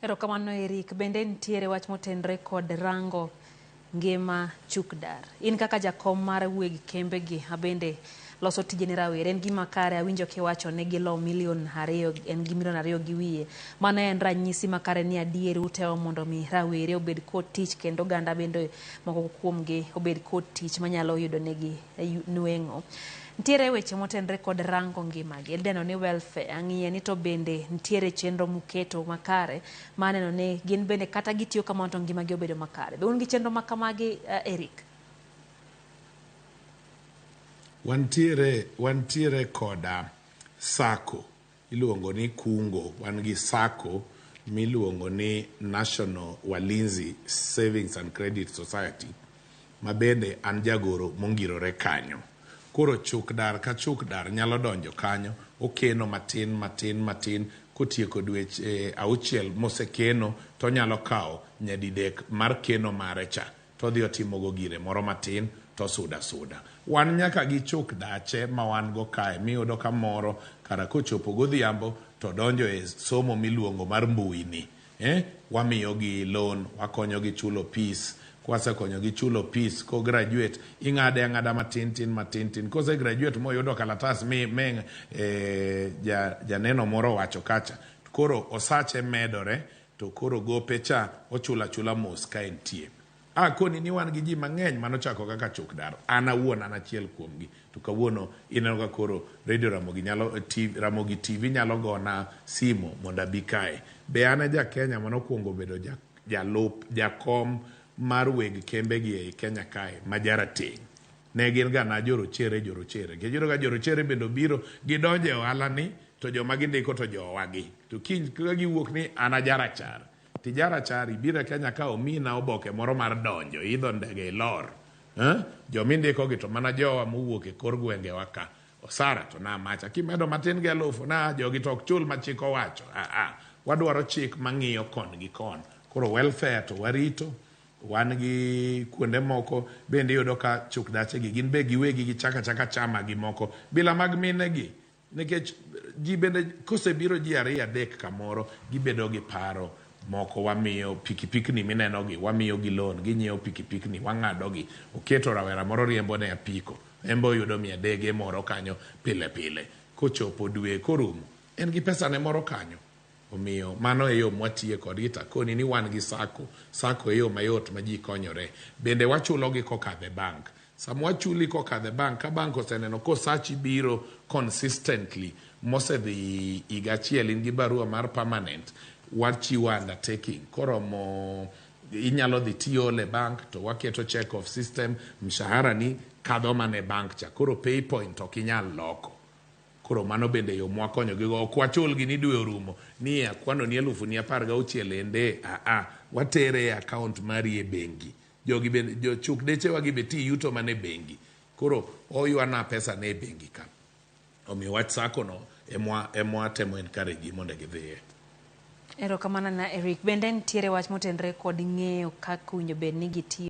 Erokamano Eric, bende nitiere wach motenre kod rango ngima chuk-dar. In kaka jakom mar weg kembe gi abende loso tije ne rawere, en gima kare awinjo kiwacho ne gilo milion 2, en gi milion 2 gi wiye. Mano en ranyisi makare ni adieri uteo mondo mi rawere obed kod tich kendo ganda bende moko kuomgi obed kod tich manyalo yudo negi nueng'o. Ntiere weche motenre kod rango ngimagi, ideno ni welfare, ang'iye ni to bende ntiere chenro muketo makare maneno ni gin bende kata gitiyo kamano to ngimagi obedo makare. Be un gi chenro makamagi, Eric? Wantiere koda sako iluongo ni kungo, wan gi sako miluongo ni National Walinzi Savings and Credit Society, ma bende an jagoro mongirore kanyo. Koro chuk-dar ka chuk-dar nyalo donjo kanyo, okeno matin, kotieko dweche 6 mosekeno to nyalo kawo nyadidek mar keno mare cha, to dhi otimogo gire moro matin to suda. Wan nyaka gi chuk-dache ma wan go kae, miyudo ka moro kara kochopo godhiambo to donjo e somo miluongo mar mbui ni. Wamiyo gi loan, wakonyo gi chulo fees. Kwasekonyo gi chulo fees, ko graduate ing'ade ang'ada matin. Kose graduate moyudo kalatas janeno moro wacho kacha, koro osache medore, to koro gope cha ochula mos ka entie. Koni ni wan gi ji mang'eny manochako kaka chuk-dar. An awuon an achiel kuomgi. To kawuono ineno ka koro Radio Ramogi TV nyalo gona simo mondo abi kae. Be an ja Kenya manokuongo bedo jakom mar weg kembe gi ei Kenya kae, majarateng'. Ne gin ga na jorochere. Gijiro ga jorochere bendo biro, gidonje ohala ni, to joma gindiko to jowagi. To kiny ka giwuok ni ana jarachar. Ti jarachar ibiro Kenya ka omina oboke moro mar donjo, idho ndege ilor. Jomindiko gi to mana jowa mowuok e kor gwenge waka. Osara to na macha. Kimedo matin gi 1000 na jogi to ok chul ma chik owacho. Wadwaro chik mang'iyo kon gi kon. Koro welfare to warito. Wan gi kuonde moko bende yudo ka chuk-dache gi gin be giwegi gi chaka chama gi moko bila mag mine gi, nikech ji bende kosebiro ji 2-3 kamoro gibedo gi paro moko. Wamiyo pikipikni mineno gi, wamiyo gi loan, ginyiewo pikipikni, wang'ado gi. Oketo rawera moro riembo ne apiko, embo yudo 300 moro kanyo pile. Kochopo dwe korumo, en gi pesa ne moro kanyo. Omiyo mano e yo mwatiye kod gita. Koni ni wan gi sako e yo mayot ma ji konyore. Bende wachulo gi kokadhe bank. Sama wachuli kokadhe bank, ka bank oseneno kosachi biro consistently mosedhi igachiel in gi barua mar permanent, wachiwo undertaking. Koro inyalo dhi tiole bank to waketo check of system, mshahara ni kadho mane bank cha. Koro pay point ok inyal loko. Koro mano bende yo mwakonyo gigo. Ok wachul gi ni dwe orumo ni kwano ni 16,000 ende. Watere e account mari e bengi. Jogi bende jo chuk-deche wagi beti yuto mane bengi. Koro oywana pesa ne bengi ka. Omiyo wach sako no emwa temo encourage mondo gidhiye. Erokamano na Eric, bende nitiere wach motenre kod ng'eyo kaka winjo bed ni gitiyo